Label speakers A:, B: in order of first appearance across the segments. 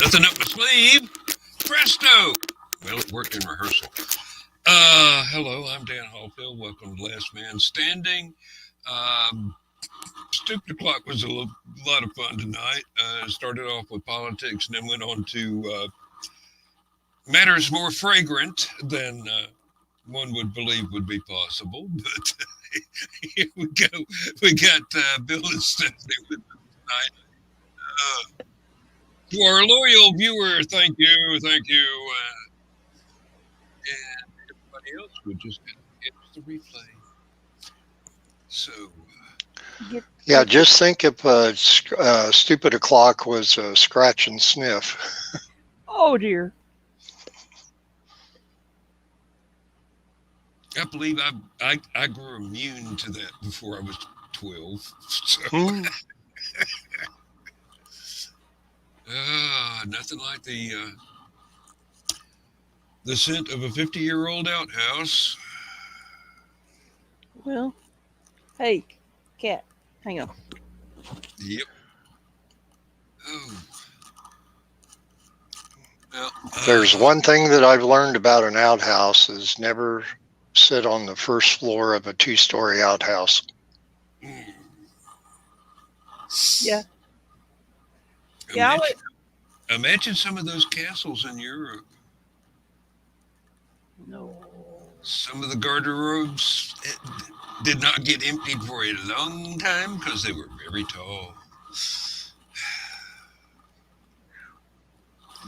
A: Nothing up my sleeve. Presto! Well, it worked in rehearsal. Hello, I'm Dan Hollifield. Welcome to Last Man Standing. Stupid O'Clock was a lot of fun tonight. Started off with politics and then went on to matters more fragrant than one would believe would be possible. But here we go. We got Bill and Stephanie with us tonight. To our loyal viewer, thank you. And everybody else would just get the replay. So,
B: yeah, just think if Stupid O'Clock was Scratch and Sniff.
C: Oh dear.
A: I believe I grew immune to that before I was 12. So. Nothing like the scent of a 50-year-old outhouse.
C: Well, hey, cat, hang on.
A: Yep. Oh. Well,
B: There's one thing that I've learned about an outhouse is never sit on the first floor of a 2-story outhouse.
C: Yeah.
A: Imagine some of those castles in Europe.
C: No.
A: Some of the garderobes did not get emptied for a long time because they were very tall.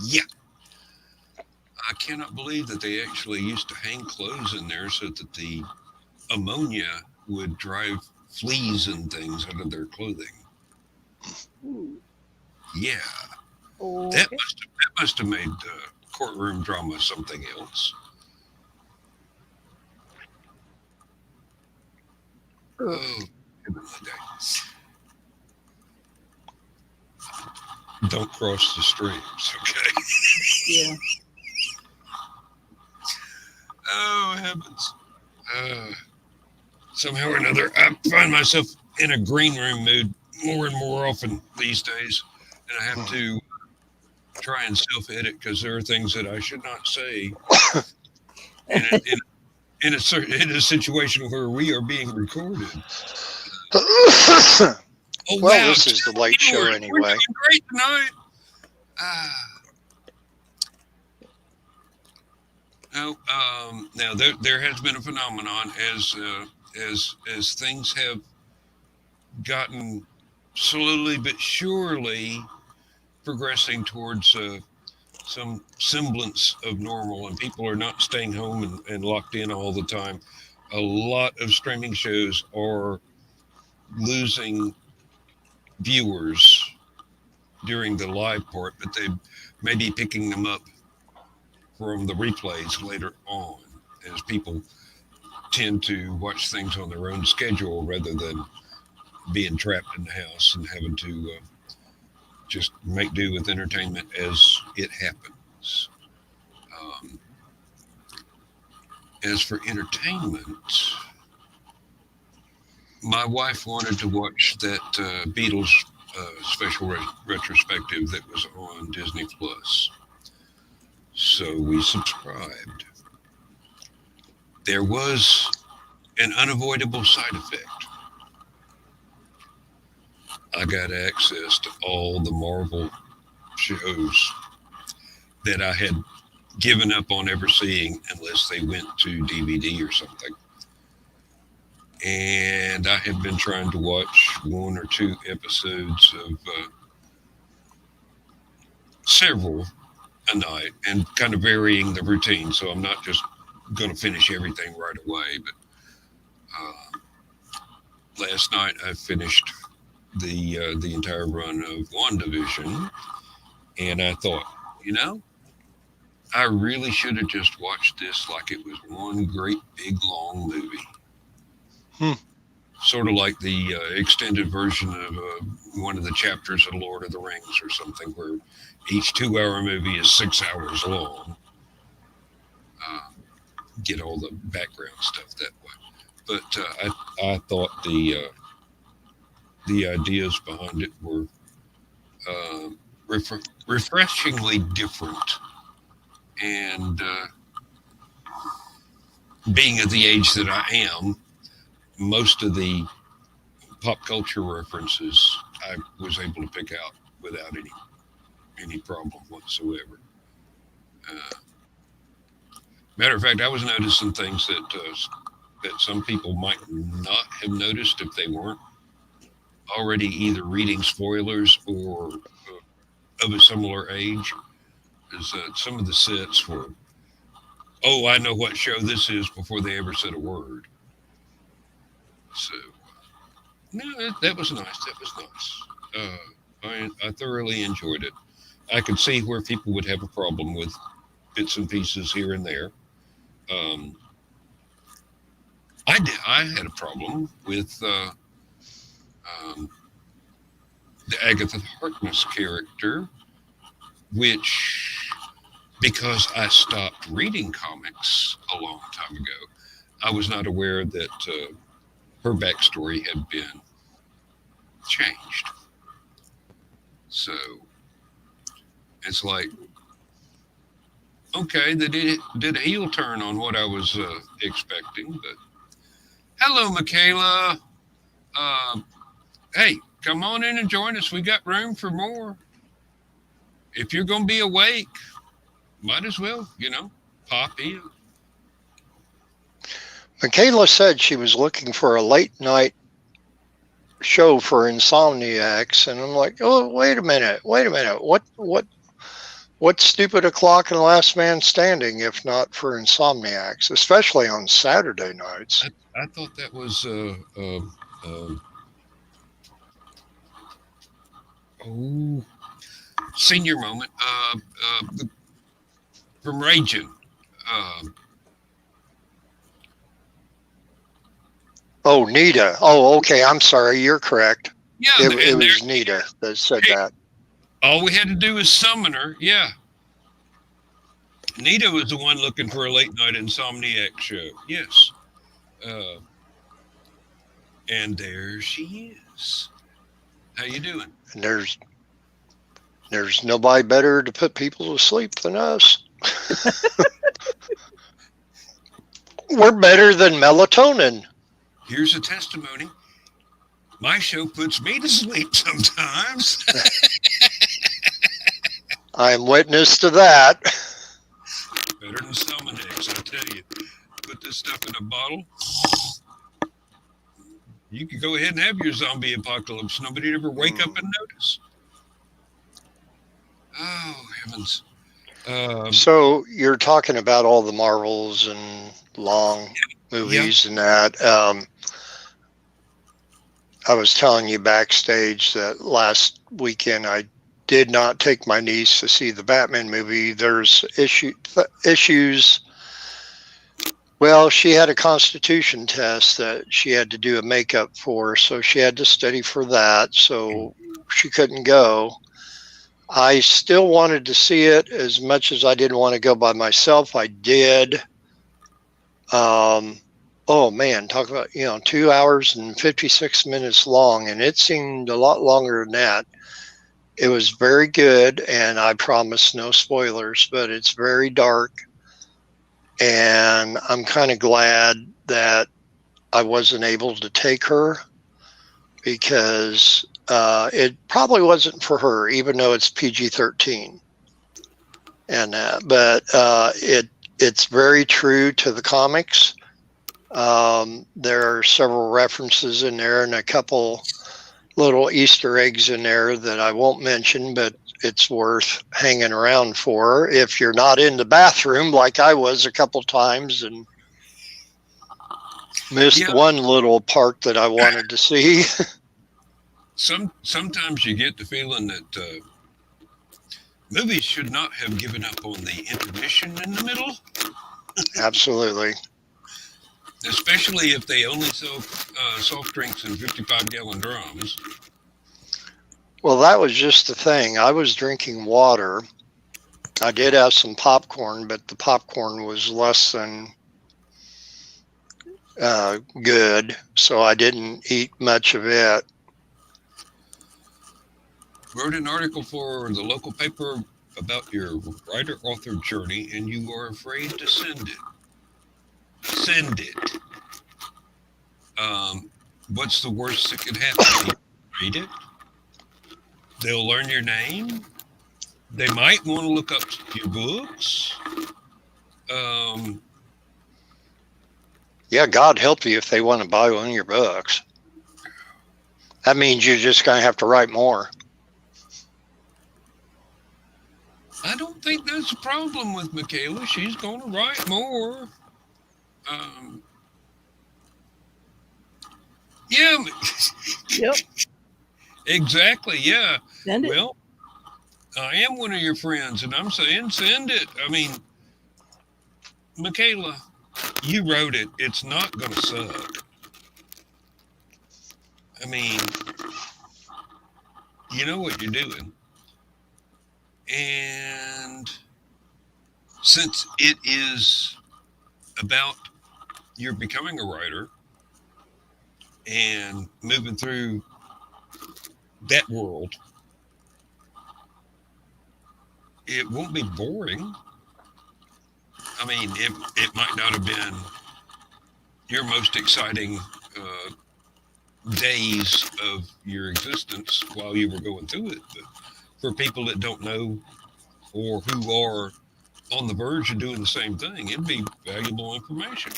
A: Yeah. I cannot believe that they actually used to hang clothes in there so that the ammonia would drive fleas and things out of their clothing.
C: Ooh.
A: Yeah.
C: Okay.
A: That must have made courtroom drama something else. Oh, don't cross the streams, okay?
C: Yeah.
A: Oh, heavens. Somehow or another, I find myself in a green room mood more and more often these days. And I have to try and self-edit because there are things that I should not say in a situation where we are being recorded.
B: Well,
A: wow,
B: this is the late show anyway.
A: We're doing great tonight. Now there has been a phenomenon as things have gotten slowly but surely progressing towards some semblance of normal, and people are not staying home and locked in all the time. A lot of streaming shows are losing viewers during the live part, but they may be picking them up from the replays later on, as people tend to watch things on their own schedule rather than being trapped in the house and having to just make do with entertainment as it happens. As for entertainment, my wife wanted to watch that Beatles special retrospective that was on Disney Plus. So we subscribed. There was an unavoidable side effect. I got access to all the Marvel shows that I had given up on ever seeing unless they went to DVD or something. And I have been trying to watch 1 or 2 episodes of several a night and kind of varying the routine. So I'm not just going to finish everything right away. But last night I finished the entire run of WandaVision, and I thought, I really should have just watched this like it was one great big long movie. Sort of like the extended version of one of the chapters of Lord of the Rings or something, where each 2-hour movie is 6 hours long. Get all the background stuff that way. But I thought the ideas behind it were refreshingly different. And being at the age that I am, most of the pop culture references I was able to pick out without any problem whatsoever. Uh, Matter of fact, I was noticing things that some people might not have noticed if they weren't already either reading spoilers or of a similar age. Is that some of the sets were, oh, I know what show this is before they ever said a word. So no, that was nice. That was nice. I thoroughly enjoyed it. I could see where people would have a problem with bits and pieces here and there. Um, I did. I had a problem with um, the Agatha Harkness character, which because I stopped reading comics a long time ago, I was not aware that her backstory had been changed. So it's like, okay, they did a heel turn on what I was expecting. But hello, Michaela. Uh, hey, come on in and join us. We got room for more. If you're going to be awake, might as well, pop in.
B: Michaela said she was looking for a late night show for insomniacs, and I'm like, oh, wait a minute. What's stupid o'clock and last man standing if not for insomniacs, especially on Saturday nights?
A: I thought that was oh, senior moment. From Raging. Uh,
B: Oh, Nita. Oh, okay. I'm sorry. You're correct.
A: yeah,
B: It was Nita that said that.
A: All we had to do was summon her. Yeah. Nita was the one looking for a late night insomniac show. Yes. Uh, and there she is. How you doing?
B: And there's nobody better to put people to sleep than us. We're better than melatonin.
A: Here's a testimony. My show puts me to sleep sometimes.
B: I'm witness to that.
A: Better than Salmonex, I tell you. Put this stuff in a bottle. You could go ahead and have your zombie apocalypse. Nobody'd ever wake up and notice. Oh, heavens.
B: So you're talking about all the Marvels and long movies and that. I was telling you backstage that last weekend I did not take my niece to see the Batman movie. There's issues. Well, she had a constitution test that she had to do a makeup for, so she had to study for that, so she couldn't go. I still wanted to see it as much as I didn't want to go by myself. I did. Oh man, talk about, 2 hours and 56 minutes long, and it seemed a lot longer than that. It was very good, and I promise no spoilers, but it's very dark. And I'm kind of glad that I wasn't able to take her, because it probably wasn't for her, even though it's PG-13 and that. But it's very true to the comics. There are several references in there and a couple little Easter eggs in there that I won't mention, but it's worth hanging around for if you're not in the bathroom like I was a couple times and missed one little part that I wanted to see.
A: Sometimes you get the feeling that movies should not have given up on the intermission in the middle.
B: Absolutely.
A: Especially if they only sell soft drinks in 55-gallon drums.
B: Well, that was just the thing. I was drinking water. I did have some popcorn, but the popcorn was less than good, so I didn't eat much of it.
A: wrote an article for the local paper about your writer-author journey, and you are afraid to send it. Send it. What's the worst that could happen? People read it. They'll learn your name. They might want to look up your books.
B: Yeah, God help you if they want to buy one of your books. That means you're just going to have to write more.
A: I don't think that's a problem with Michaela. She's going to write more. Yeah,
C: Yep.
A: exactly. Yeah.
C: Send it.
A: Well, I am one of your friends, and I'm saying send it. I mean, Michaela, you wrote it. It's not going to suck. I mean, you know what you're doing. And since it is about you're becoming a writer and moving through that world, it won't be boring. I mean, it might not have been your most exciting days of your existence while you were going through it, but for people that don't know or who are on the verge of doing the same thing, it'd be valuable information.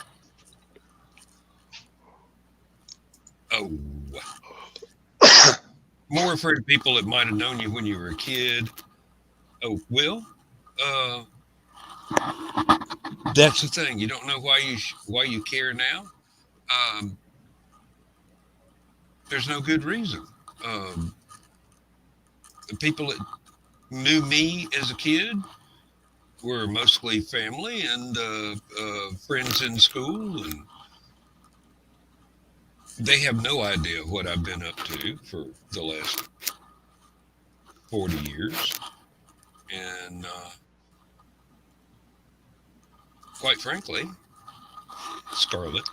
A: Oh, more afraid of people that might have known you when you were a kid. Oh, well, that's the thing. You don't know why you care now. There's no good reason. The people that knew me as a kid were mostly family and friends in school, and they have no idea what I've been up to for the last 40 years. And quite frankly, Scarlett,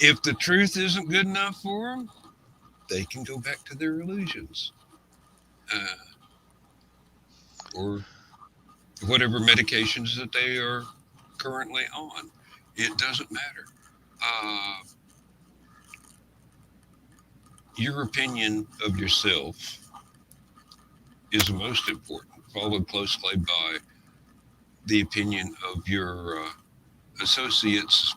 A: if the truth isn't good enough for them, they can go back to their illusions. Or whatever medications that they are currently on. It doesn't matter. Your opinion of yourself is the most important, followed closely by the opinion of your associates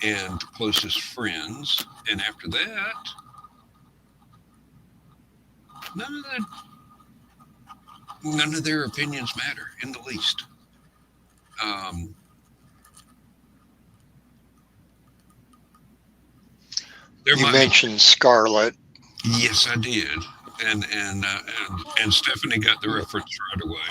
A: and closest friends. And after that, none of their opinions matter in the least.
B: You mentioned Scarlett.
A: Yes, I did, and Stephanie got the reference right away.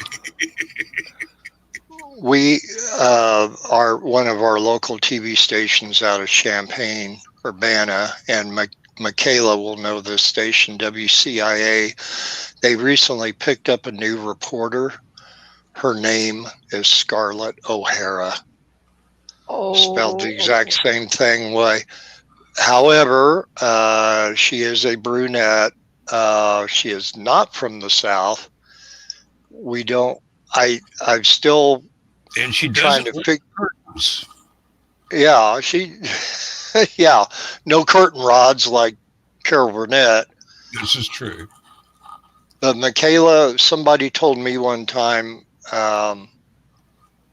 B: We are one of our local TV stations out of Champaign, Urbana, and Michaela will know this station, WCIA. They recently picked up a new reporter. Her name is Scarlett O'Hara. Spelled the exact same thing way. However, she is a brunette. She is not from the South. I'm still
A: and she
B: trying
A: doesn't
B: to figure.
A: curtains.
B: Yeah, yeah, no curtain rods like Carol Burnett.
A: This is true.
B: But Michaela, somebody told me one time,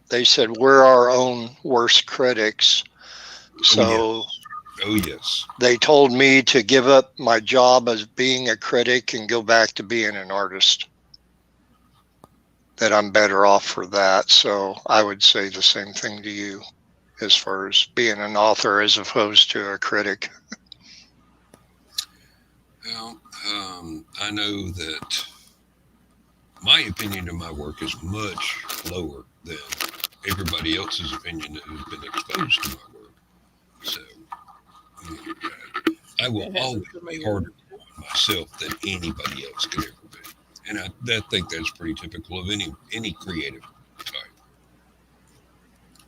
B: they said we're our own worst critics. So
A: oh yes,
B: they told me to give up my job as being a critic and go back to being an artist. That I'm better off for that. So I would say the same thing to you as far as being an author as opposed to a critic.
A: Well, I know that my opinion of my work is much lower than everybody else's opinion that has been exposed to my work. So I will always be harder on myself than anybody else could ever be. And I think that's pretty typical of any creative type,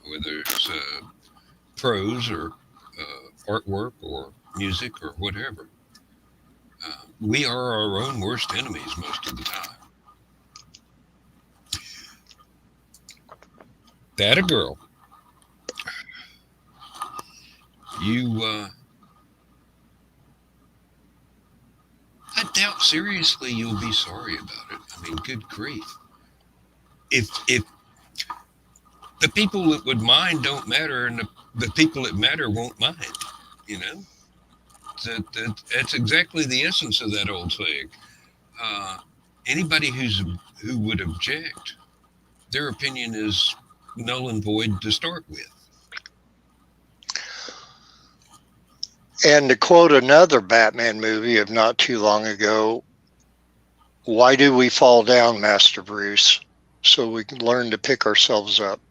A: whether it's prose or artwork or music or whatever. we are our own worst enemies most of the time. That a girl. You, I doubt seriously you'll be sorry about it. I mean, good grief. If the people that would mind don't matter, and the people that matter won't mind, you know, that's exactly the essence of that old saying. Uh, Anybody who would object, their opinion is null and void to start with.
B: And to quote another Batman movie of not too long ago, why do we fall down, Master Bruce? So we can learn to pick ourselves up.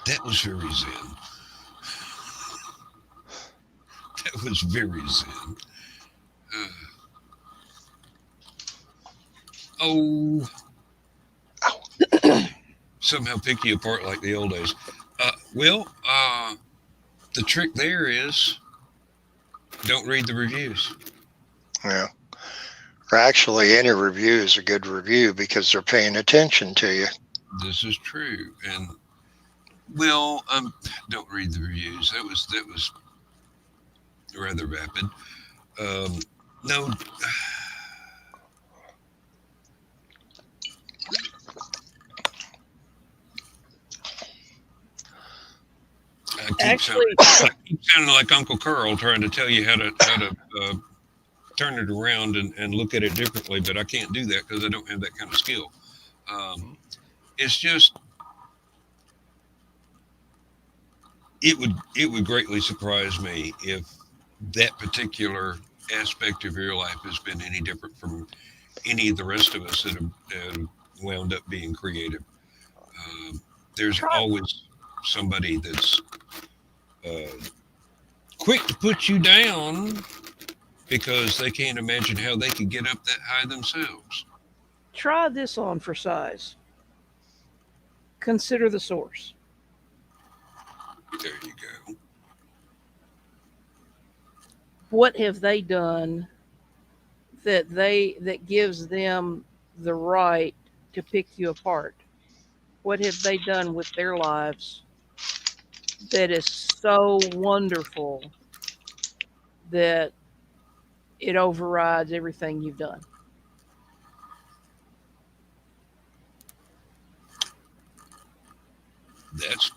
A: That was very zen. That was very zen. Oh, somehow pick you apart like the old days. The trick there is don't read the reviews.
B: Yeah. Or actually, any review is a good review because they're paying attention to you.
A: This is true, and don't read the reviews. That was rather vapid. No. I keep sounding like Uncle Carl trying to tell you how to turn it around and look at it differently, but I can't do that because I don't have that kind of skill. It's just it would greatly surprise me if that particular aspect of your life has been any different from any of the rest of us that have wound up being creative. There's always somebody that's quick to put you down because they can't imagine how they could get up that high themselves.
C: Try this on for size. Consider the source.
A: There you go.
C: What have they done that gives them the right to pick you apart? What have they done with their lives that is so wonderful that it overrides everything you've done?
A: That's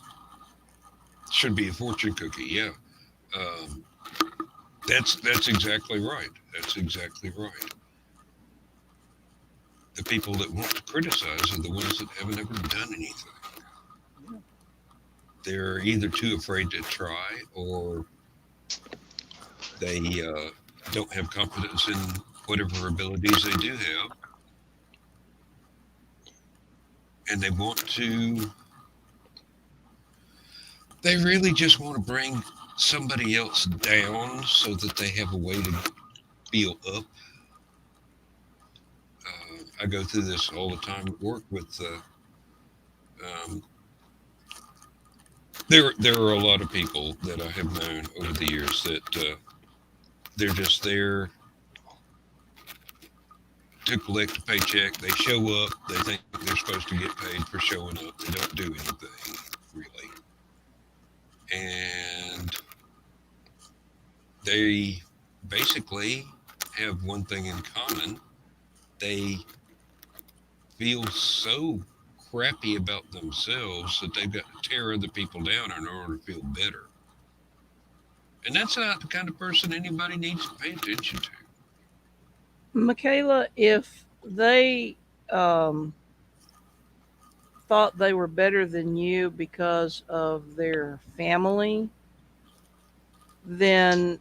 A: should be a fortune cookie. Yeah, that's exactly right. That's exactly right. The people that want to criticize are the ones that haven't ever done anything. They're either too afraid to try, or they don't have confidence in whatever abilities they do have, and they really just want to bring somebody else down so that they have a way to feel up. I go through this all the time at work with there are a lot of people that I have known over the years that they're just there to collect a paycheck. They show up. They think they're supposed to get paid for showing up. They don't do anything really, and they basically have one thing in common. They feel so crappy about themselves that they've got to tear other people down in order to feel better. And that's not the kind of person anybody needs to pay attention to.
C: Michaela, if they thought they were better than you because of their family, then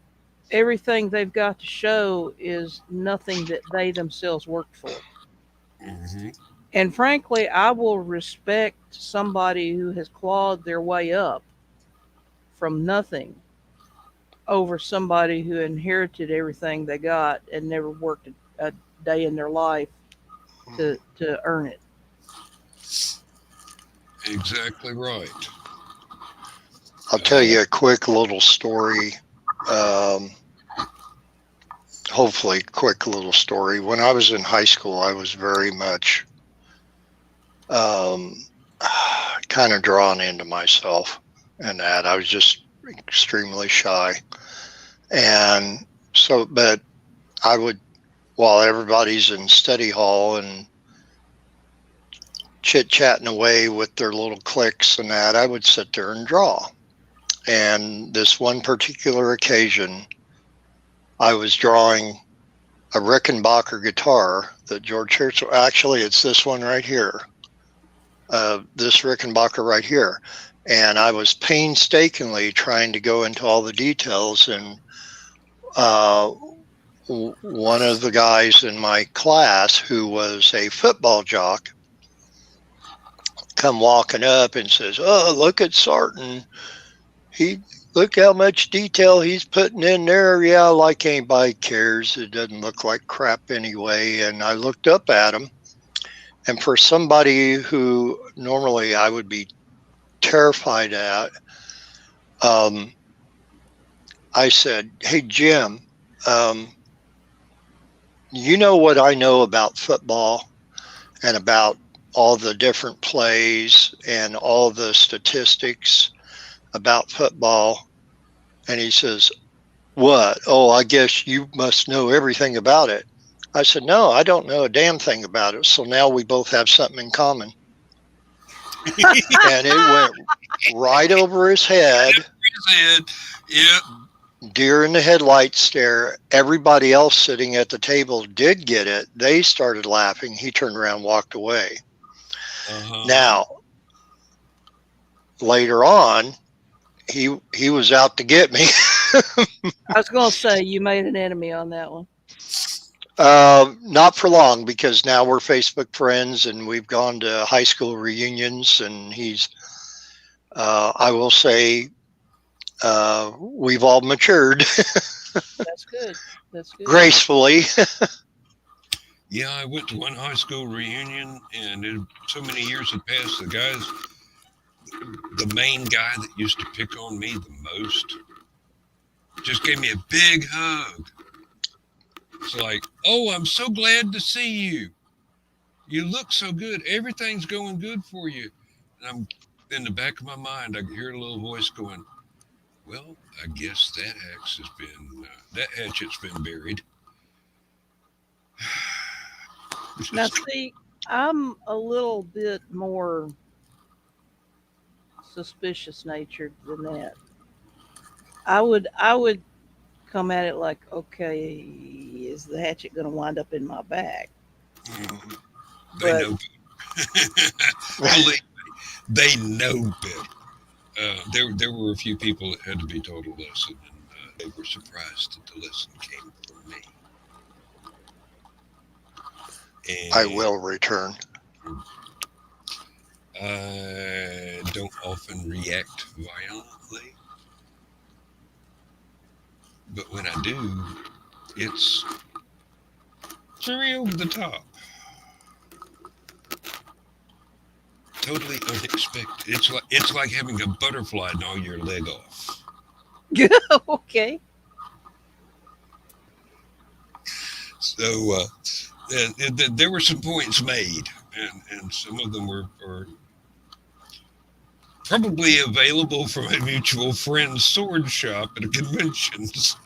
C: everything they've got to show is nothing that they themselves worked for.
A: Mm-hmm.
C: And frankly, I will respect somebody who has clawed their way up from nothing over somebody who inherited everything they got and never worked a day in their life to earn it.
A: Exactly right.
B: I'll tell you a quick little story. hopefully quick little story. When I was in high school, I was very much um, kind of drawn into myself, and that I was just extremely shy. And so, but I would, while everybody's in study hall and chit chatting away with their little cliques and that, I would sit there and draw. And this one particular occasion, I was drawing a Rickenbacker guitar that George Harrison, actually, it's this one right here, this Rickenbacker right here. And I was painstakingly trying to go into all the details. And one of the guys in my class who was a football jock come walking up and says, "Oh, look at Sarton. Look how much detail he's putting in there. Yeah, like anybody cares. It doesn't look like crap anyway." And I looked up at him, and for somebody who normally I would be terrified at, I said, "Hey, Jim, you know what I know about football and about all the different plays and all the statistics about football?" And he says, "What? Oh, I guess you must know everything about it." I said, "No, I don't know a damn thing about it." So now we both have something in common. And it went right over his head.
A: Yeah.
B: Deer in the headlights stare. Everybody else sitting at the table did get it. They started laughing. He turned around and walked away. Now, later on, he was out to get me.
C: I was going to say you made an enemy on that one.
B: Not for long, because now we're Facebook friends and we've gone to high school reunions, and I will say, we've all matured.
C: That's good. That's good.
B: Gracefully.
A: Yeah, I went to one high school reunion, and so many years had passed. The main guy that used to pick on me the most, just gave me a big hug. It's like, "Oh, I'm so glad to see you. You look so good. Everything's going good for you." And I'm in the back of my mind, I hear a little voice going, "Well, I guess that hatchet's been buried."
C: Now, see, I'm a little bit more suspicious natured than that. I would come at it like, okay, is the hatchet going to wind up in my back?
A: They
C: But
A: know. Believe me, they know better. There were a few people that had to be told a lesson, and they were surprised that the lesson came from me. And
B: I will return.
A: I don't often react violently, but when I do, it's very over the top. Totally unexpected. It's like having a butterfly gnaw your leg off.
C: okay.
A: So there were some points made, and some of them were probably available from a mutual friend's sword shop at a convention. So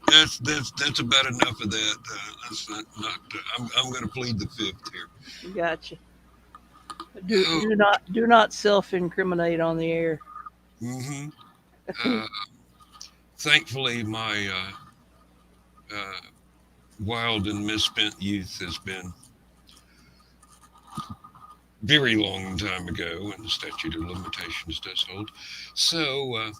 A: that's about enough of that. That's not I'm going to plead the fifth here.
C: Gotcha. Do not self-incriminate on the air.
A: Mm-hmm. Uh, Thankfully, my wild and misspent youth has been very long time ago, and the statute of limitations does hold. So,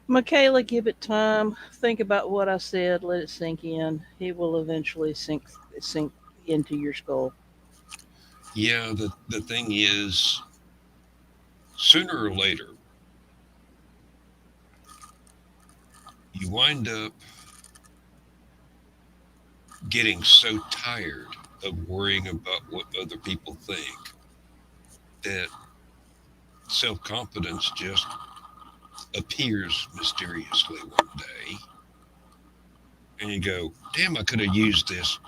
C: Michaela, give it time. Think about what I said. Let it sink in. It will eventually sink into your skull.
A: yeah, the thing is, sooner or later, you wind up getting so tired of worrying about what other people think, that self confidence just appears mysteriously one day, and you go, "Damn, I could have used this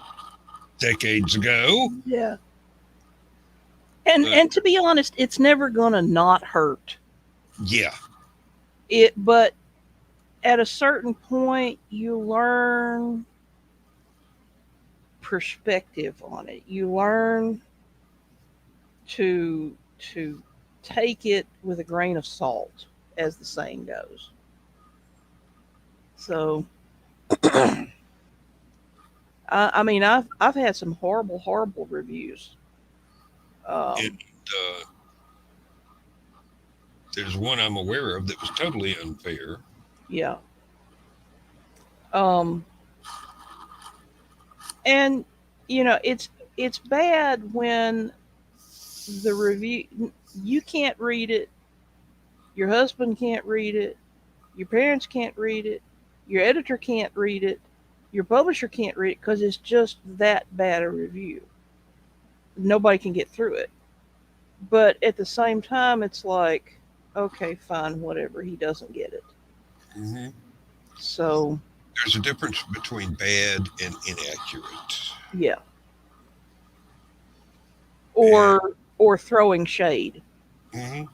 A: decades ago."
C: Yeah. And
A: But
C: and to be honest, it's never gonna not hurt.
A: yeah,
C: But at a certain point you learn perspective on it. You learn to take it with a grain of salt, as the saying goes. So I mean, I've had some horrible reviews.
A: and
C: Um,
A: there's one I'm aware of that was totally unfair.
C: yeah. Um, and it's bad when the review, you can't read it, your husband can't read it, your parents can't read it, your editor can't read it, your publisher can't read it because it's just that bad a review. Nobody can get through it. But at the same time, it's like, okay, fine, whatever. He doesn't get it.
A: Hmm.
C: So,
A: There's a difference between bad and inaccurate.
C: yeah.
A: And
C: Or throwing shade.
A: mhm,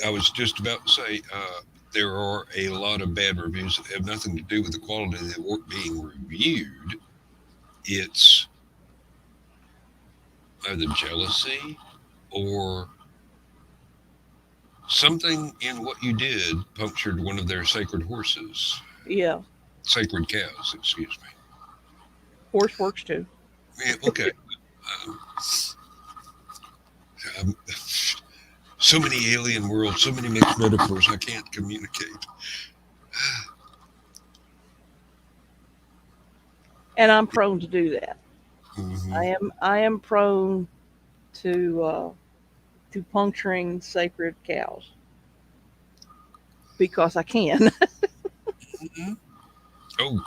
A: I was just about to say, there are a lot of bad reviews that have nothing to do with the quality of the work being reviewed. It's either jealousy or something in what you did punctured one of their sacred horses,
C: Yeah.
A: sacred cows, excuse me.
C: Horse works too.
A: Yeah, okay. Um, um, so many alien worlds, so many mixed metaphors, I can't communicate.
C: And I'm prone to do that.
A: Hmm.
C: I am prone to puncturing sacred cows because I can.
A: Hmm. Oh,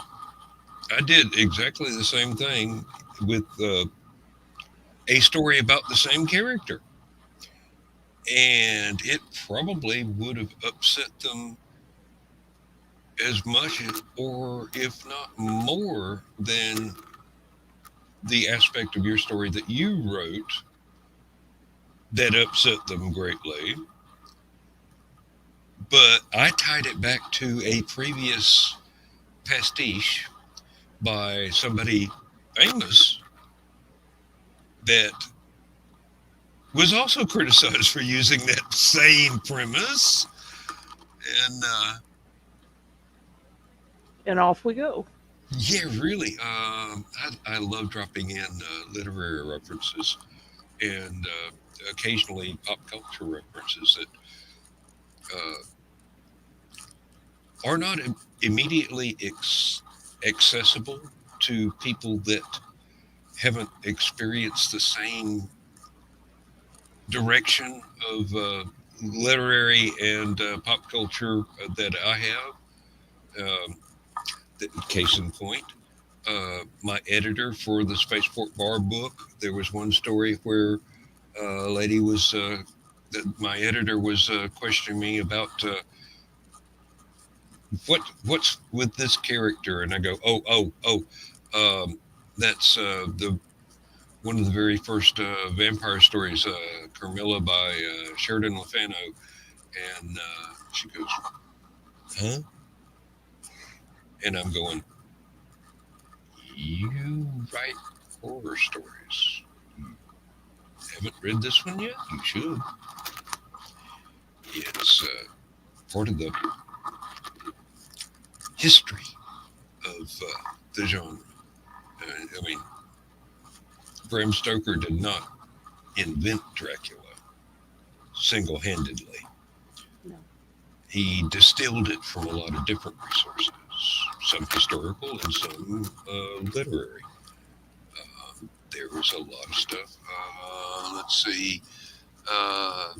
A: I did exactly the same thing with a story about the same character. And it probably would have upset them as much, or if not more, than the aspect of your story that you wrote that upset them greatly. But I tied it back to a previous pastiche by somebody famous that was also criticized for using that same premise. And
C: And off we go.
A: yeah, really, I love dropping in literary references and occasionally pop culture references that uh, are not immediately accessible to people that haven't experienced the same direction of literary and pop culture that I have. Um, Case in point, my editor for the Spaceport Bar book, there was one story where a lady was, my editor was questioning me about what's with this character, and I go, that's the one of the very first vampire stories, Carmilla by Sheridan LeFano, and she goes, huh? And I'm going, you write horror stories. You haven't read this one yet? You should. It's part of the history of the genre. I mean, Bram Stoker did not invent Dracula single handedly.
C: No.
A: He distilled it from a lot of different resources, some historical and some literary. There was a lot of stuff. Let's see. Uh,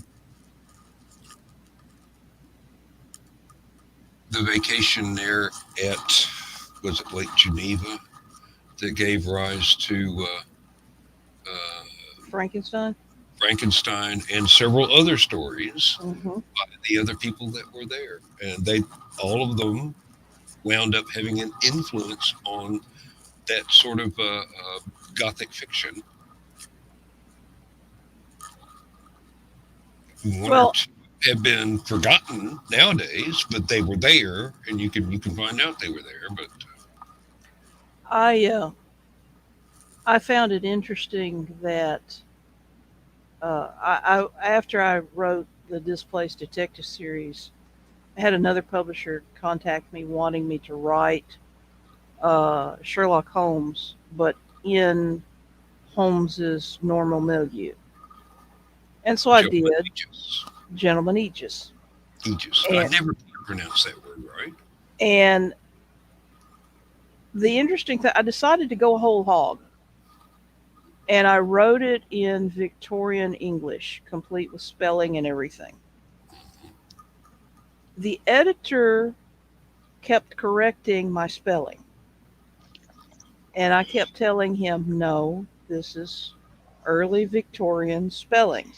A: the vacation there at, was it Lake Geneva, that gave rise to uh,
C: Frankenstein.
A: Frankenstein, and several other stories
C: Hmm.
A: by the other people that were there, and they all of them wound up having an influence on that sort of gothic fiction. One or
C: Well,
A: two have been forgotten nowadays, but they were there, and you can find out they were there. But
C: I uh, I found it interesting that after I wrote the Displaced Detective series, I had another publisher contact me wanting me to write Sherlock Holmes, but in Holmes's normal milieu, and so I
A: Gentleman
C: did.
A: Aegis,
C: Gentleman Aegis,
A: Aegis. I
C: and
A: never can pronounce that word right.
C: and the interesting thing, I decided to go whole hog, and I wrote it in Victorian English, complete with spelling and everything. The editor kept correcting my spelling, and I kept telling him, no, this is early Victorian spelling.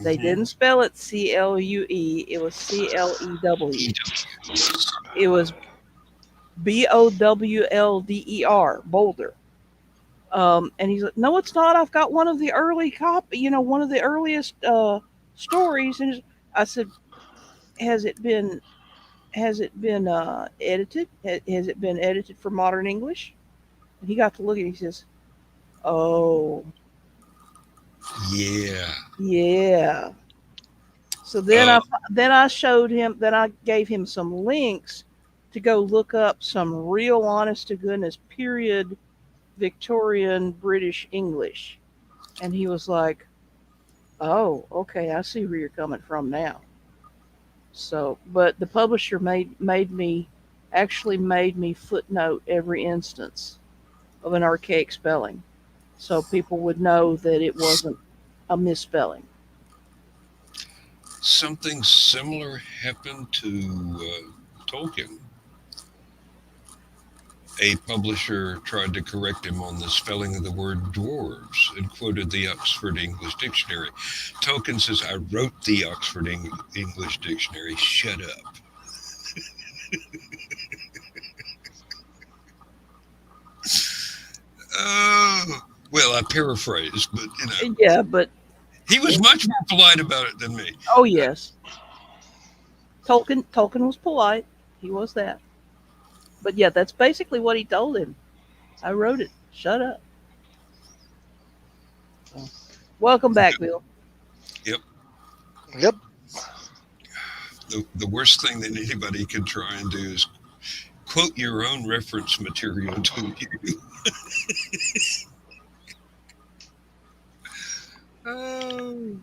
C: They
A: Mm-hmm.
C: didn't spell it CLUE, it was CLEW.
A: Yes.
C: It was BOWLDER, Boulder. And he's like, no, it's not. I've got one of the early one of the earliest stories. And I said, has it been edited? Has it been edited for modern English? And he got to look at it. He says, oh,
A: Yeah.
C: yeah. So
A: Uh,
C: then I showed him. Then I gave him some links to go look up some real, honest to goodness, period Victorian British English. And he was like, oh, okay, I see where you're coming from now. So, but the publisher made me footnote every instance of an archaic spelling, so people would know that it wasn't a misspelling.
A: Something similar happened to Tolkien. A publisher tried to correct him on the spelling of the word dwarves and quoted the Oxford English Dictionary. Tolkien says, I wrote the Oxford English Dictionary. Shut up. Oh, well, I paraphrase, but
C: Yeah, but
A: he was much more polite about it than me.
C: oh yes, Tolkien was polite. He was that. But yeah, that's basically what he told him. I wrote it. Shut up. So, welcome back, Bill.
A: Yep.
B: Yep.
A: The worst thing that anybody can try and do is quote your own reference material to you. Oh.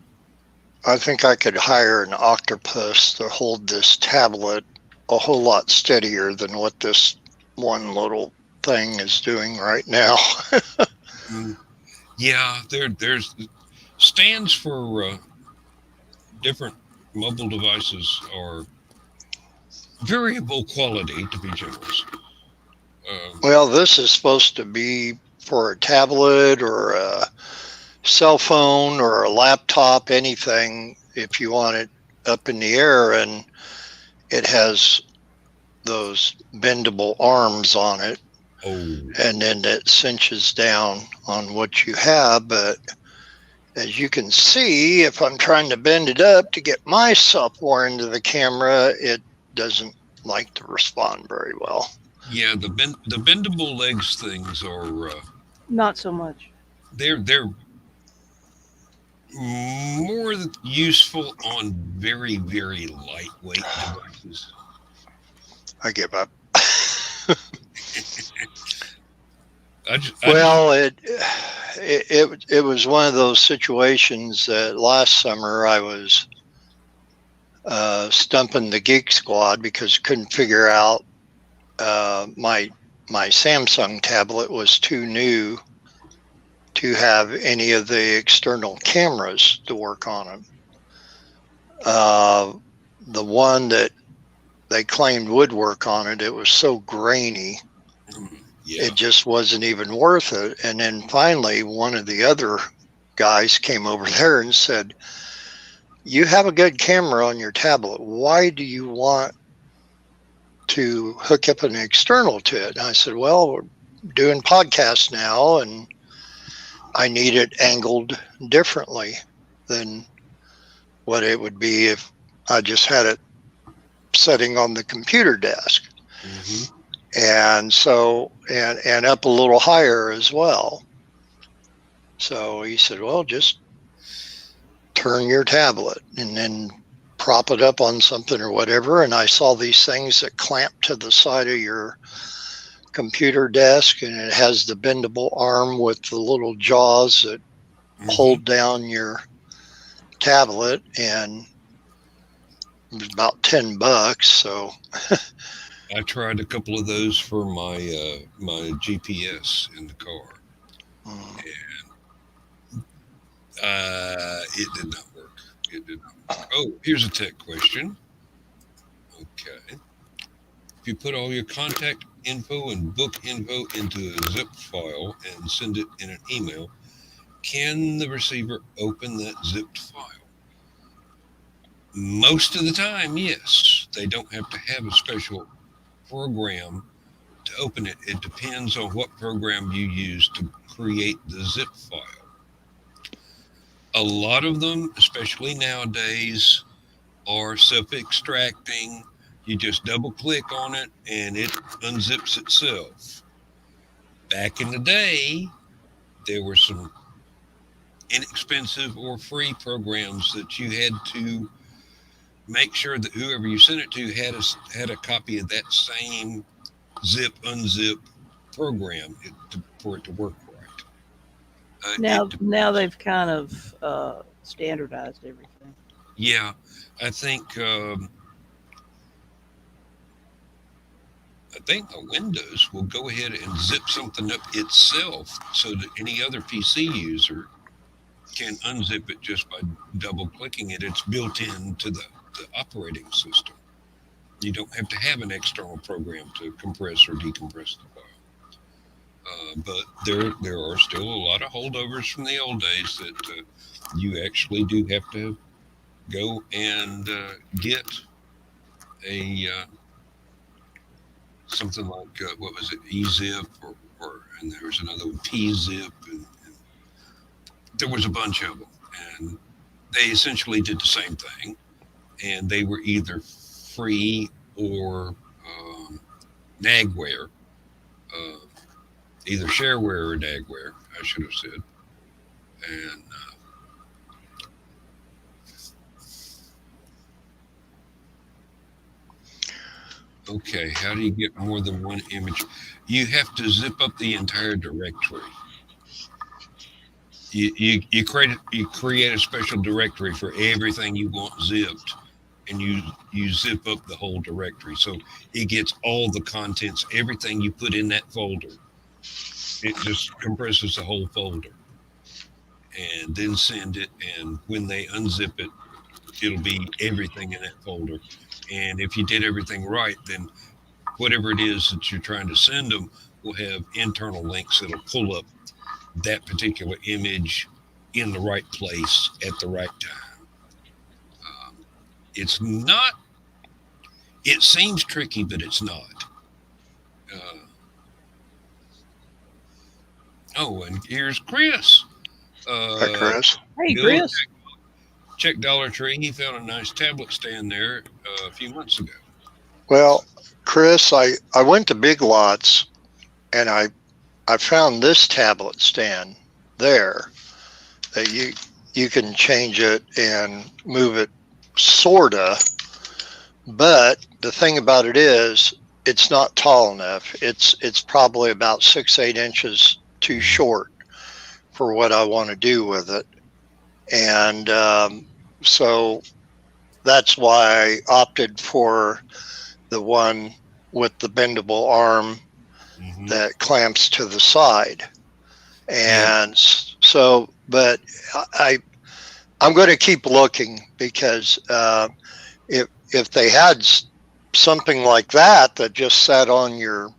B: I think I could hire an octopus to hold this tablet a whole lot steadier than what this one little thing is doing right now.
A: Mm. Yeah, there's stands for different mobile devices are variable quality, to be generous.
B: Well, this is supposed to be for a tablet or a cell phone or a laptop, anything, if you want it up in the air, and it has those bendable arms on it,
A: Oh,
B: and then it cinches down on what you have. But as you can see, if I'm trying to bend it up to get myself more into the camera, it doesn't like to respond very well.
A: yeah, the bendable legs things are
C: Not so much.
A: they're more useful on very lightweight devices.
B: I give up.
A: I
B: Well, it was one of those situations that last summer I was stumping the Geek Squad because I couldn't figure out my Samsung tablet was too new to have any of the external cameras to work on them. The one that they claimed would work on it, it was so grainy.
A: yeah.
B: It just wasn't even worth it. And then finally, one of the other guys came over there and said, "You have a good camera on your tablet. Why do you want to hook up an external to it?" And I said, "Well, we're doing podcasts now, and I need it angled differently than what it would be if I just had it sitting on the computer desk."
A: Mm-hmm.
B: And so, and up a little higher as well. So he said, "Well, just turn your tablet and then prop it up on something or whatever." And I saw these things that clamp to the side of your computer desk, and it has the bendable arm with the little jaws that hold down your tablet, and it was about $10. So
A: I tried a couple of those for my my GPS in the car. It did not work. It did not work. Oh, here's a tech question. Okay. If you put all your contact info and book info into a zip file and send it in an email, can the receiver open that zipped file? Most of the time, yes. They don't have to have a special program to open it. It depends on what program you use to create the zip file. A lot of them, especially nowadays, are self-extracting. You just double click on it and it unzips itself. Back in the day, there were some inexpensive or free programs that you had to make sure that whoever you sent it to had a copy of that same zip unzip program for it to work right.
C: Now they've kind of standardized everything.
A: Yeah, I think the Windows will go ahead and zip something up itself so that any other PC user can unzip it just by double clicking it. It's built into the operating system. You don't have to have an external program to compress or decompress the file. But there are still a lot of holdovers from the old days that you actually do have to go and get a something like what was it, eZip or and there was another one, pZip, and there was a bunch of them, and they essentially did the same thing, and they were either free or nagware, either shareware or nagware, I should have said, and okay, how do you get more than one image? You have to zip up the entire directory. You create a special directory for everything you want zipped, and you zip up the whole directory, so it gets all the contents, everything you put in that folder. It just compresses the whole folder, and then send it. And when they unzip it, it'll be everything in that folder. And if you did everything right, then whatever it is that you're trying to send them will have internal links that'll pull up that particular image in the right place at the right time. It's not, it seems tricky, but it's not. Oh, and here's Chris.
B: Hi, Chris.
C: Hey, Chris.
A: Check Dollar Tree. He found a nice tablet stand there a few months ago.
B: Well, Chris, I went to Big Lots, and I found this tablet stand there that you can change it and move it, sorta. But the thing about it is, it's not tall enough. It's probably about 6-8 inches too short for what I want to do with it. And so that's why I opted for the one with the bendable arm that clamps to the side. And so, but I'm going to keep looking, because if they had something like that just sat on your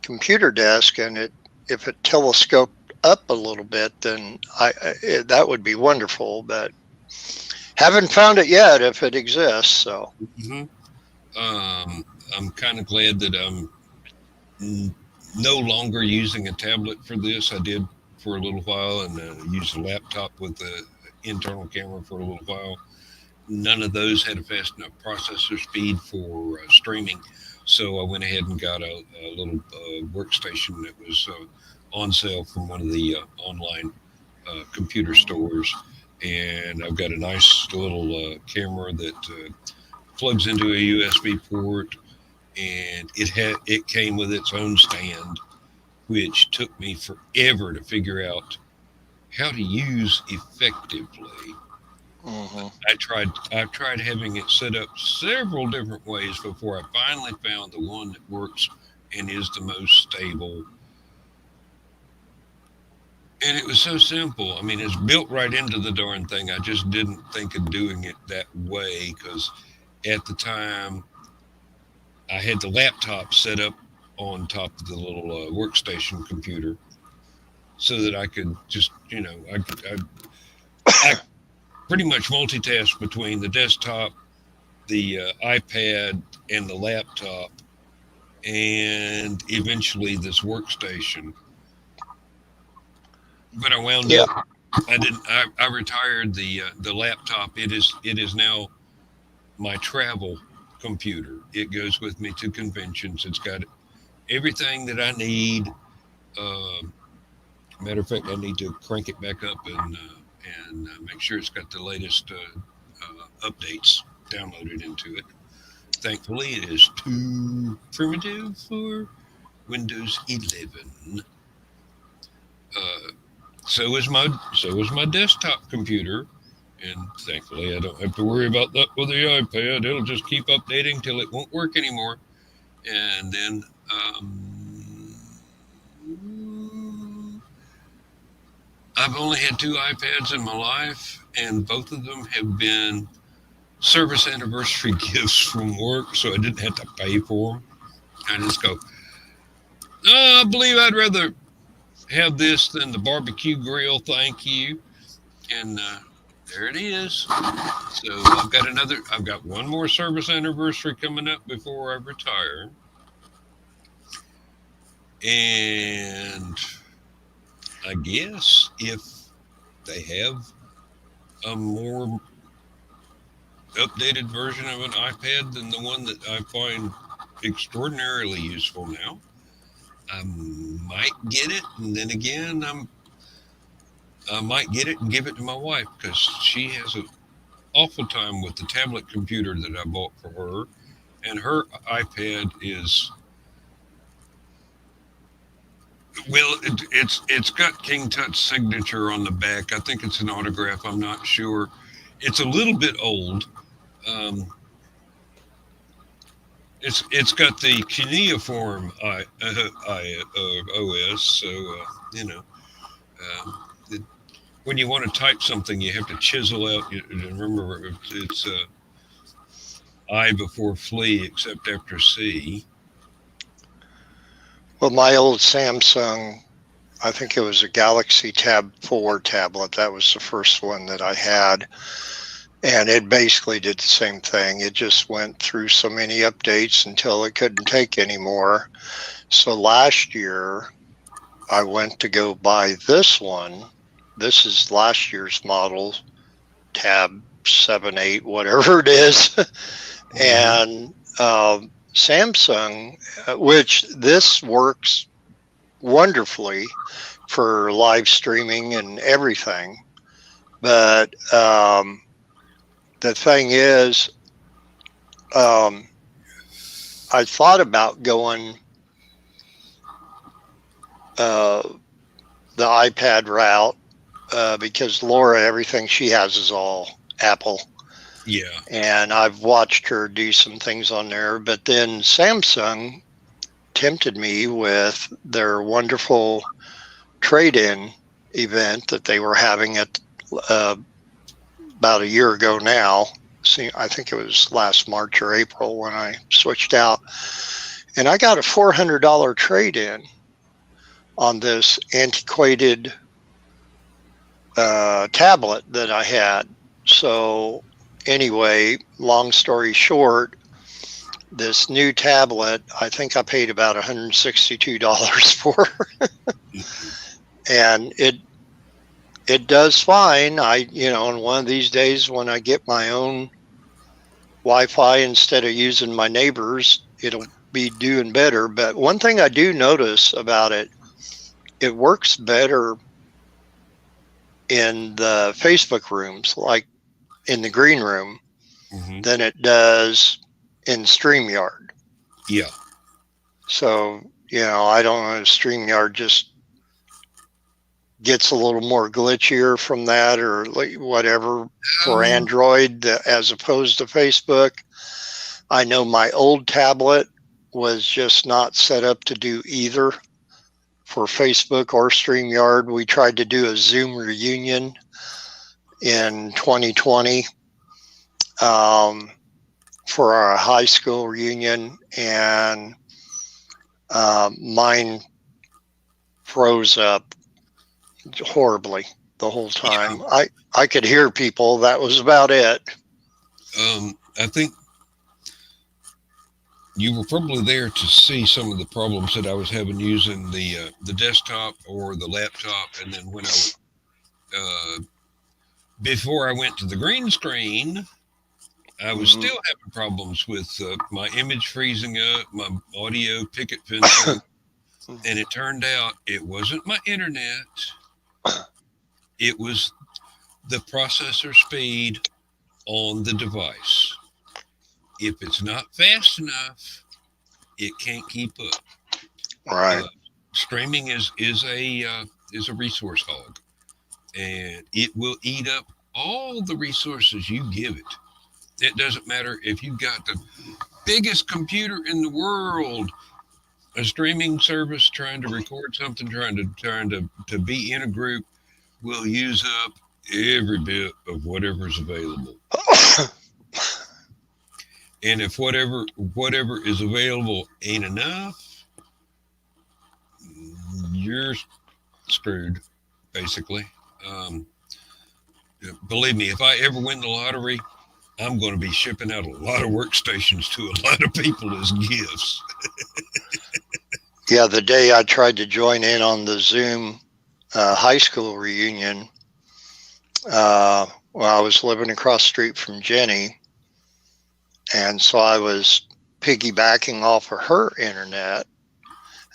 B: computer desk, and if it telescoped up a little bit, then that would be wonderful. But haven't found it yet if it exists. So
A: Mhm. I'm kind of glad that I'm no longer using a tablet for this. I did for a little while, and used a laptop with the internal camera for a little while. None of those had a fast enough processor speed for streaming, so I went ahead and got a little workstation that was on sale from one of the online computer stores, and I've got a nice little camera that plugs into a USB port, and it came with its own stand, which took me forever to figure out how to use effectively.
B: hmm
A: I've tried having it set up several different ways before I finally found the one that works and is the most stable. And it was so simple. I mean, it's built right into the darn thing. I just didn't think of doing it that way because at the time I had the laptop set up on top of the little workstation computer so that I could just, I pretty much multitask between the desktop, the iPad, and the laptop, and eventually this workstation. But I wound
B: yeah,
A: up. I didn't. I retired the laptop. It is now my travel computer. It goes with me to conventions. It's got everything that I need. Uh, Matter of fact, I need to crank it back up and make sure it's got the latest updates downloaded into it. Thankfully, it is too primitive for Windows 11. Uh, so is my desktop computer, and thankfully, I don't have to worry about that with the iPad. It'll just keep updating till it won't work anymore, and then. I've only had two iPads in my life, and both of them have been service anniversary gifts from work, so I didn't have to pay for them. I just go, oh, I believe I'd rather have this than the barbecue grill, thank you. And there it is. So I've got one more service anniversary coming up before I retire. And I guess if they have a more updated version of an iPad than the one that I find extraordinarily useful now, I might get it, and then again, I might get it and give it to my wife because she has an awful time with the tablet computer that I bought for her, and her iPad is well, it's got King Tut's signature on the back. I think it's an autograph. I'm not sure. It's a little bit old. Um, it's got the cuneiform OS, so you know. It, when you want to type something, you have to chisel out. Remember, it's I before flee, except after C.
B: well, my old Samsung, I think it was a Galaxy Tab 4 tablet. That was the first one that I had. And it basically did the same thing. It just went through so many updates until it couldn't take anymore. So last year, I went to go buy this one. This is last year's model, Tab 7, 8, whatever it is. And Samsung, which this works wonderfully for live streaming and everything. But the thing is, I thought about going the iPad route because Laura, everything she has is all Apple.
A: Yeah.
B: And I've watched her do some things on there. But then Samsung tempted me with their wonderful trade-in event that they were having at about a year ago now. See, I think it was last March or April when I switched out. And I got a $400 trade-in. on this antiquated tablet that I had. So anyway, long story short, this new tablet, I think I paid about $162 for, and it does fine. And one of these days when I get my own Wi-Fi instead of using my neighbor's, it'll be doing better. But one thing I do notice about it, it works better in the Facebook rooms, like in the green room, than it does in StreamYard.
A: Yeah.
B: So, I don't know, StreamYard just gets a little more glitchier from that or whatever for Android as opposed to Facebook. I know my old tablet was just not set up to do either for Facebook or StreamYard. We tried to do a Zoom reunion in 2020 for our high school reunion, and mine froze up horribly the whole time. Yeah. I could hear people. That was about it.
A: I think you were probably there to see some of the problems that I was having using the desktop or the laptop, and then when I before I went to the green screen, I was still having problems with my image freezing up, my audio picket fencing, and it turned out it wasn't my internet. It was the processor speed on the device. If it's not fast enough, it can't keep up.
B: Right.
A: Streaming is a resource hog, and it will eat up all the resources you give it. It doesn't matter if you've got the biggest computer in the world, a streaming service trying to record something, trying to be in a group will use up every bit of whatever's available. And if whatever is available ain't enough, you're screwed, basically. Believe me, if I ever win the lottery, I'm going to be shipping out a lot of workstations to a lot of people as gifts.
B: Yeah, the day I tried to join in on the Zoom high school reunion, I was living across the street from Jenny, and so I was piggybacking off of her internet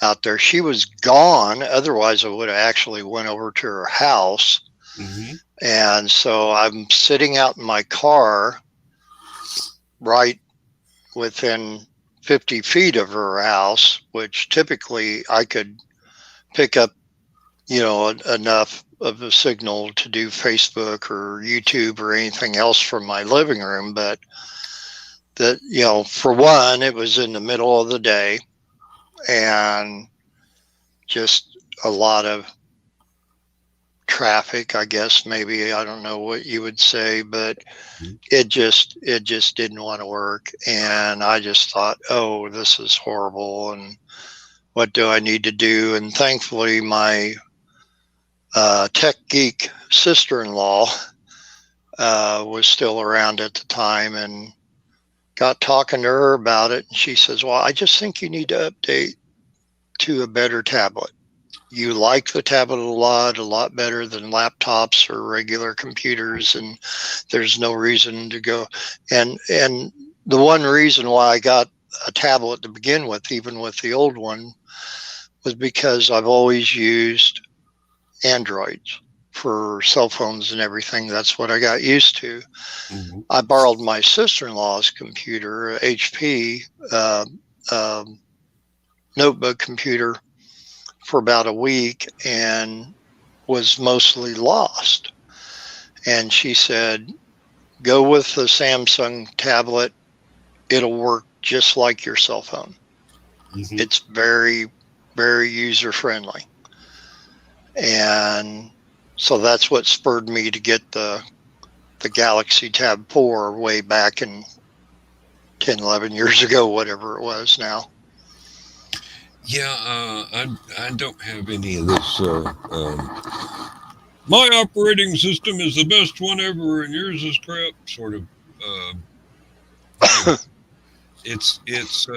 B: out there. She was gone. Otherwise, I would have actually went over to her house. Mm-hmm. And so I'm sitting out in my car right within 50 feet of her house, which typically I could pick up, enough of a signal to do Facebook or YouTube or anything else from my living room. But that, for one, it was in the middle of the day and just a lot of traffic, I guess, maybe. I don't know what you would say, but it just didn't want to work. And I just thought, oh, this is horrible. And what do I need to do? And thankfully, my tech geek sister-in-law was still around at the time, and got talking to her about it. And she says, well, I just think you need to update to a better tablet. You like the tablet a lot better than laptops or regular computers, and there's no reason to go. And the one reason why I got a tablet to begin with, even with the old one, was because I've always used Androids for cell phones and everything. That's what I got used to. Mm-hmm. I borrowed my sister-in-law's computer, HP notebook computer, for about a week, and was mostly lost. And she said, go with the Samsung tablet. It'll work just like your cell phone. Mm-hmm. It's very, very user-friendly. And so that's what spurred me to get the Galaxy Tab 4 way back in 10, 11 years ago, whatever it was now.
A: Yeah, I don't have any of this. My operating system is the best one ever, and yours is crap. Sort of uh, thing. It's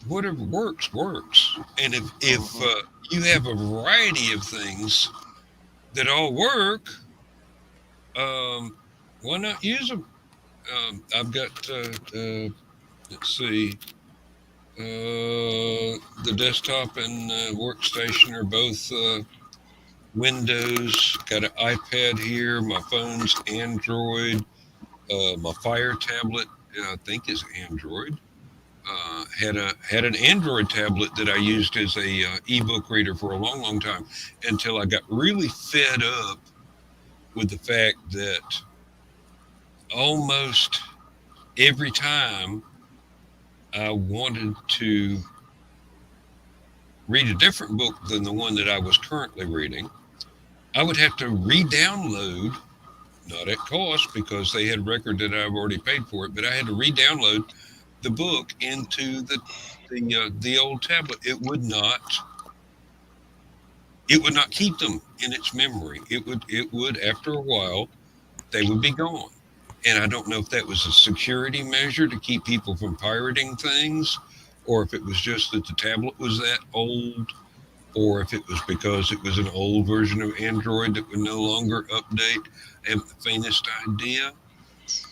A: whatever works, and if
B: Mhm.
A: you have a variety of things that all work, um, why not use them? I've got let's see. The desktop and workstation are both Windows. Got an iPad here. My phone's Android. My Fire tablet, I think, is Android. Had an Android tablet that I used as a ebook reader for a long time until I got really fed up with the fact that almost every time I wanted to read a different book than the one that I was currently reading, I would have to re-download, not at cost because they had record that I've already paid for it, but I had to re-download the book into the old tablet. It would not keep them in its memory. It would after a while they would be gone. And I don't know if that was a security measure to keep people from pirating things, or if it was just that the tablet was that old, or if it was because it was an old version of Android that would no longer update. I haven't the faintest idea.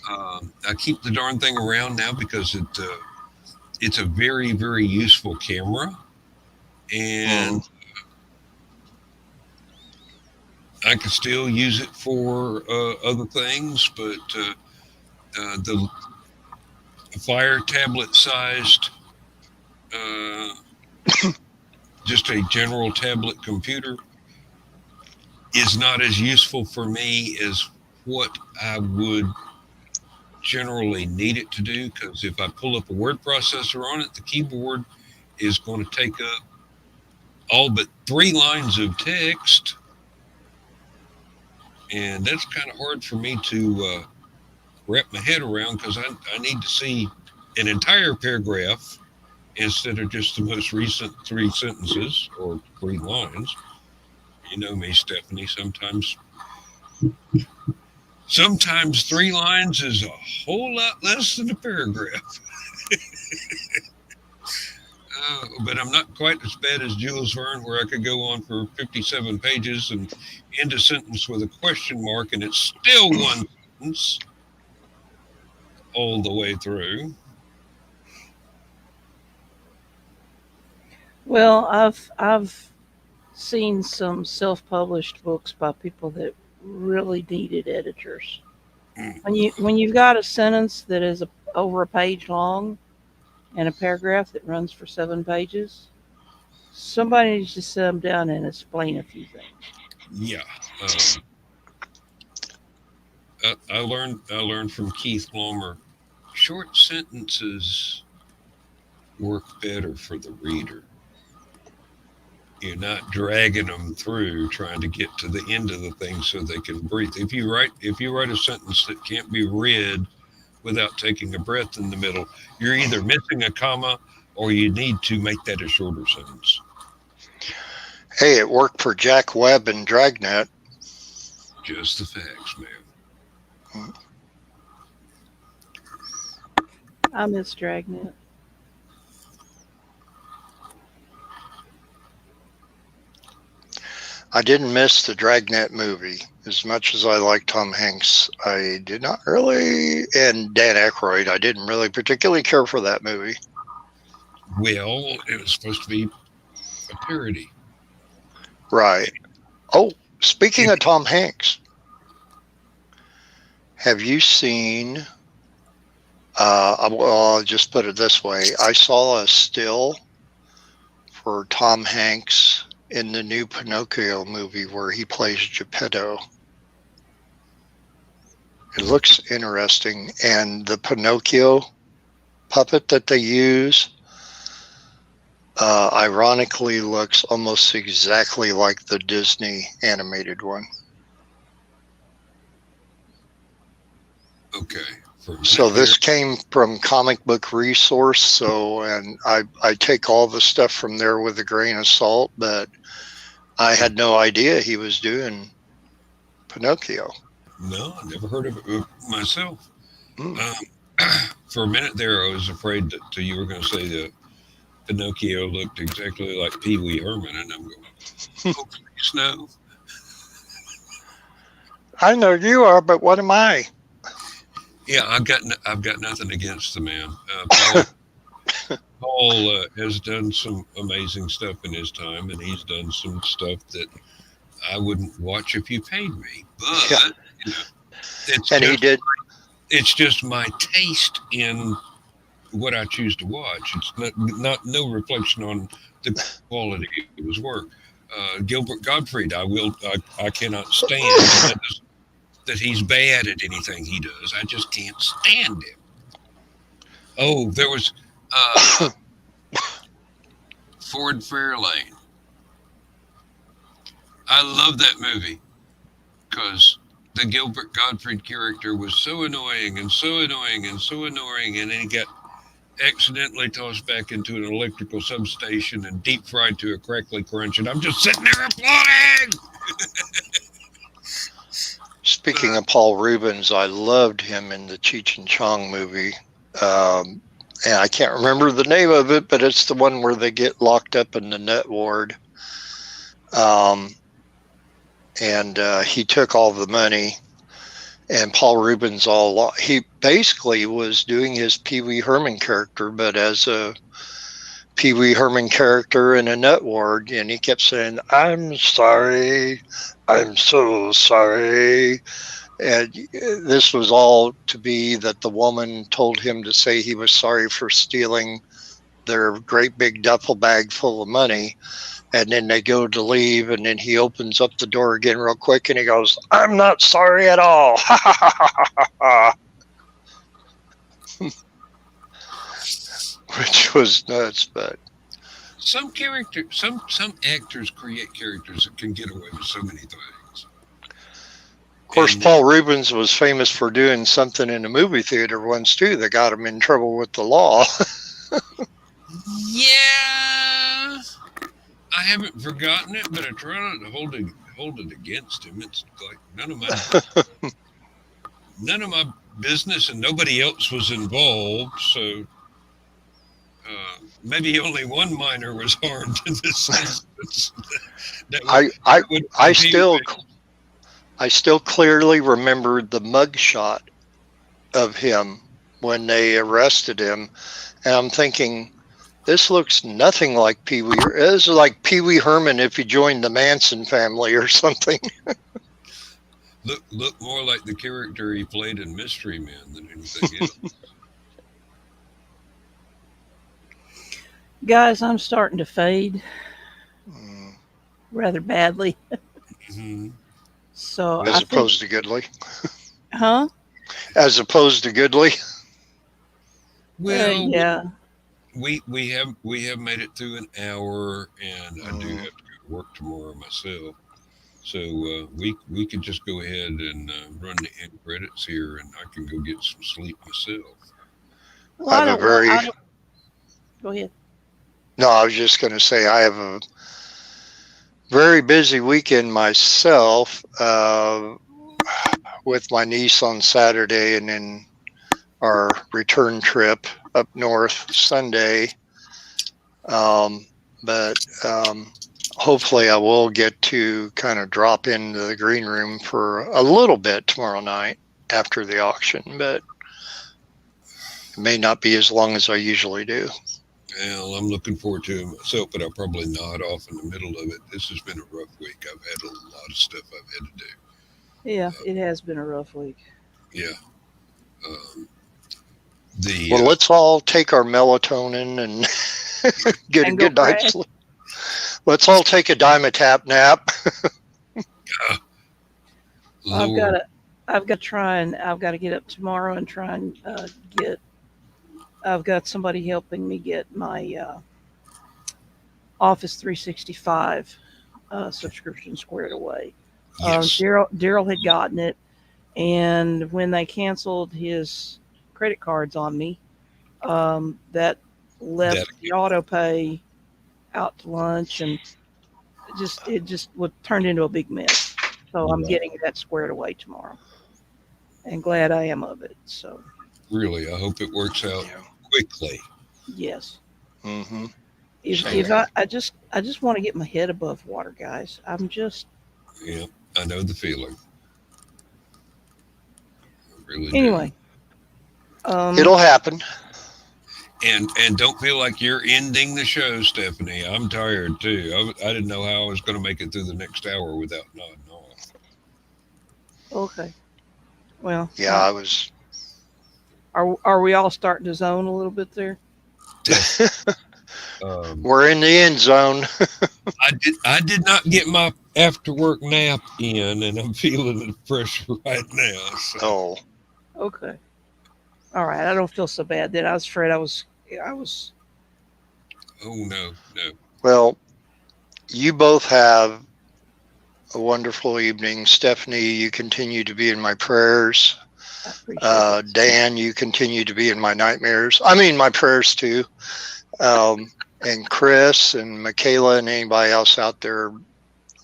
A: I keep the darn thing around now because it's a very useful camera, and
B: Mhm.
A: I can still use it for other things. But the Fire tablet sized, uh, just a general tablet computer, is not as useful for me as what I would generally need it to do. Because if I pull up a word processor on it, the keyboard is going to take up all but 3 lines of text, and that's kind of hard for me to wrap my head around because I need to see an entire paragraph instead of just the most recent 3 sentences or 3 lines. You know me, Stephanie. Sometimes 3 lines is a whole lot less than a paragraph. But I'm not quite as bad as Jules Verne, where I could go on for 57 pages and end a sentence with a question mark, and it's still one sentence all the way through.
C: Well, I've seen some self-published books by people that really needed editors.
A: Mm.
C: When you've got a sentence that is over a page long and a paragraph that runs for 7 pages, somebody needs to sit them down and explain a few things.
A: Yeah. I learned from Keith Lomer. Short sentences work better for the reader. You're not dragging them through trying to get to the end of the thing so they can breathe. If you write a sentence that can't be read without taking a breath in the middle, you're either missing a comma or you need to make that a shorter sentence.
B: Hey, it worked for Jack Webb and Dragnet.
A: Just the facts, man.
C: I miss Dragnet.
B: I didn't miss the Dragnet movie. As much as I like Tom Hanks, I did not really, and Dan Aykroyd, I didn't really particularly care for that movie.
A: Well, it was supposed to be a parody.
B: Right. Oh, speaking
A: If,
B: of Tom Hanks, have you seen, well, I'll just put it this way. I saw a still for Tom Hanks in the new Pinocchio movie where he plays Geppetto. It looks interesting. And the Pinocchio puppet that they use, ironically, looks almost exactly like the Disney animated one.
A: okay, for a minute
B: So
A: there.
B: this came from Comic Book Resource. So, and I take all the stuff from there with a grain of salt, but I had no idea he was doing Pinocchio.
A: No, I never heard of it myself.
B: Mm.
A: For a minute there, I was afraid that you were going to say that Pinocchio looked exactly like Pee Wee Herman, and I'm going, oh, please no.
B: I know you are, but what am I?
A: Yeah, I've got nothing against the man. Paul has done some amazing stuff in his time, and he's done some stuff that I wouldn't watch if you paid me.
B: Yeah,
A: But you know, it's
B: and he
A: just
B: did.
A: it's just my taste in what I choose to watch. It's not no reflection on the quality of his work. Gilbert Gottfried, I cannot stand, and that he's bad at anything he does. I just can't stand him. Oh, there was uh, Ford Fairlane. I love that movie because the Gilbert Gottfried character was so annoying and so annoying and so annoying, and then he got accidentally tossed back into an electrical substation and deep fried to a crackly crunch, and I'm just sitting there applauding.
B: Speaking of Paul Rubens, I loved him in the Cheech and Chong movie. And I can't remember the name of it, but it's the one where they get locked up in the nut ward. And he took all the money, and Paul Rubens he basically was doing his Pee Wee Herman character, but as a Pee Wee Herman character in a nut ward, and he kept saying, "I'm sorry, I'm so sorry." And this was all to be that the woman told him to say he was sorry for stealing their great big duffel bag full of money. And then they go to leave, and then he opens up the door again real quick, and he goes, "I'm not sorry at all." Which was nuts, but
A: Some actors create characters that can get away with so many things.
B: of course,
A: And
B: Paul Rubens was famous for doing something in a movie theater once too that got him in trouble with the law.
A: yeah, I haven't forgotten it, but I try not to hold it against him. It's like none of my business, and nobody else was involved. So maybe only one minor was harmed in this instance.
B: I still clearly remembered the mugshot of him when they arrested him, and I'm thinking, this looks nothing like Pee Wee. This is like Pee Wee Herman if he joined the Manson family or something.
A: Look more like the character he played in Mystery Men than anything else.
C: Guys, I'm starting to fade rather badly.
A: Mm-hmm.
C: So
B: As opposed to Goodly.
C: Huh?
B: As opposed to Goodly.
A: Well,
C: yeah.
A: we have made it through an hour, and I do have to go to work tomorrow myself. So we could just go ahead and run the end credits here, and I can go get some sleep myself.
C: Well, I don't, go ahead.
B: No, I was just going to say I have a very busy weekend myself with my niece on Saturday, and then our return trip up north Sunday. But hopefully I will get to kind of drop into the green room for a little bit tomorrow night after the auction, but it may not be as long as I usually do.
A: Well, I'm looking forward to it myself, but I'll probably nod off in the middle of it. This has been a rough week. I've had a lot of stuff I've had to do.
C: Yeah, it has been a rough week.
A: Yeah.
B: Well, let's all take our melatonin and get a good night's sleep. Let's all take a Dimetap nap.
C: I've got to get up tomorrow and try and I've got somebody helping me get my Office 365 subscription squared away.
A: Yes.
C: Daryl had gotten it, and when they canceled his credit cards on me. That left
A: That
C: the auto pay out to lunch, and it just would turned into a big mess. So I'm
A: Yeah.
C: getting that squared away tomorrow, and glad I am of it. So
A: really, I hope it works out
B: Yeah.
A: quickly.
C: yes,
B: Mm-hmm.
C: if I just want to get my head above water, guys. I'm just
A: Yeah, I know the feeling. I really do.
C: anyway.
B: It'll happen.
A: And don't feel like you're ending the show, Stephanie. I'm tired too. I didn't know how I was going to make it through the next hour without nodding off.
C: Okay. Well,
B: Yeah, I was.
C: are we all starting to zone a little bit there?
B: We're in the end zone.
A: I did not get my after work nap in, and I'm feeling the pressure right now. So.
B: Oh,
C: Okay. All right. I don't feel so bad then. I was afraid I was.
A: Oh no, no.
B: well, you both have a wonderful evening. Stephanie, you continue to be in my prayers.
C: I appreciate it.
B: Dan, you continue to be in my nightmares. I mean, my prayers too. And Chris and Michaela and anybody else out there,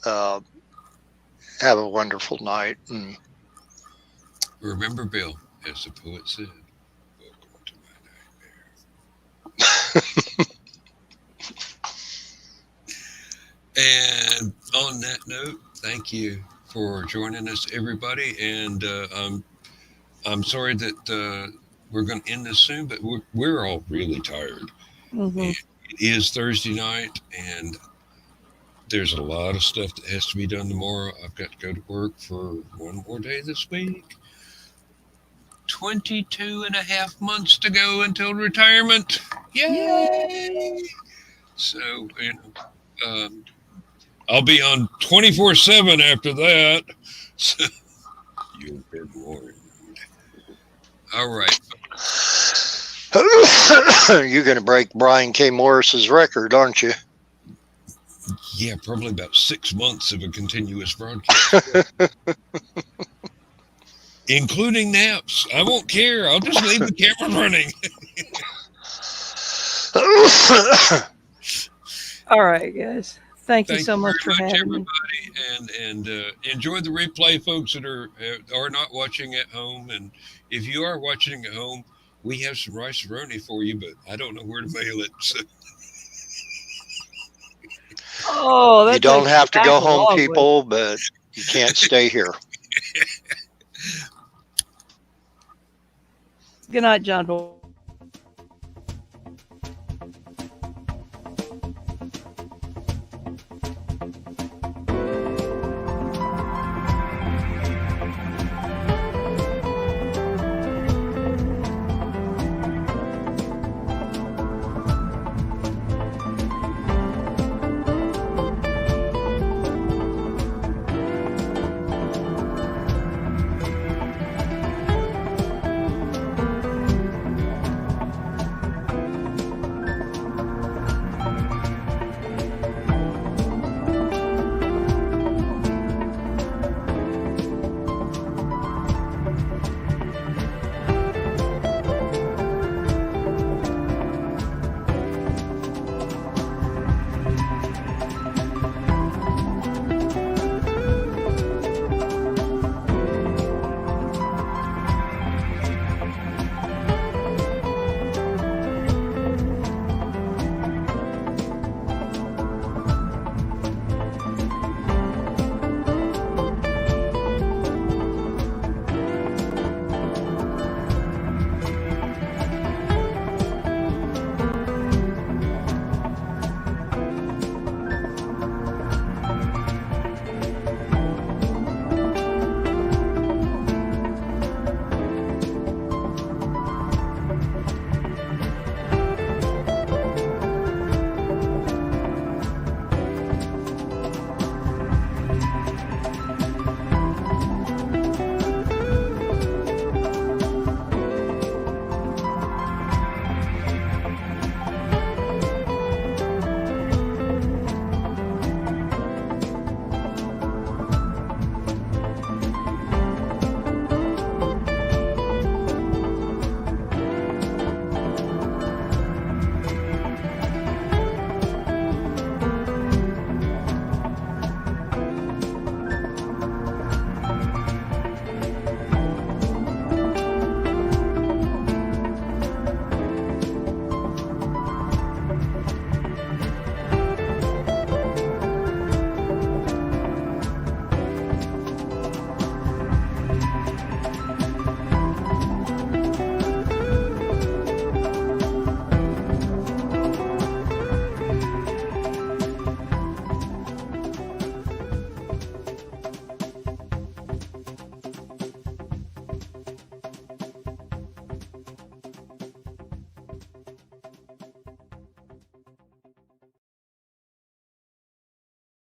B: have a wonderful night. And
A: Remember, Bill, as the poet said, welcome to my nightmare. And on that note, thank you for joining us, everybody. And I'm sorry that we're going to end this soon, but we're all really tired.
C: Mm-hmm.
A: And it is Thursday night, and there's a lot of stuff that has to be done tomorrow. I've got to go to work for one more day this week. 22 and a half months to go until retirement. Yay! So, I'll be on 24/7 after that. So, you've been warned. All right.
B: you're going to break Brian K. Morris's record, aren't you?
A: Yeah, probably about 6 months of a continuous broadcast. Including naps. I won't care. I'll just leave the camera running.
C: All right, guys. Thank you
A: Thank
C: so
A: you
C: much
A: very
C: for
A: much,
C: having me.
A: everybody, and enjoy the replay, folks that are not watching at home. And if you are watching at home, we have some rice-a-roni for you, but I don't know where to mail it. So.
C: Oh, that
B: You don't
C: makes
B: have to
C: me
B: go
C: laugh
B: home,
C: along with.
B: people, but you can't stay here.
C: Good night, John Boy.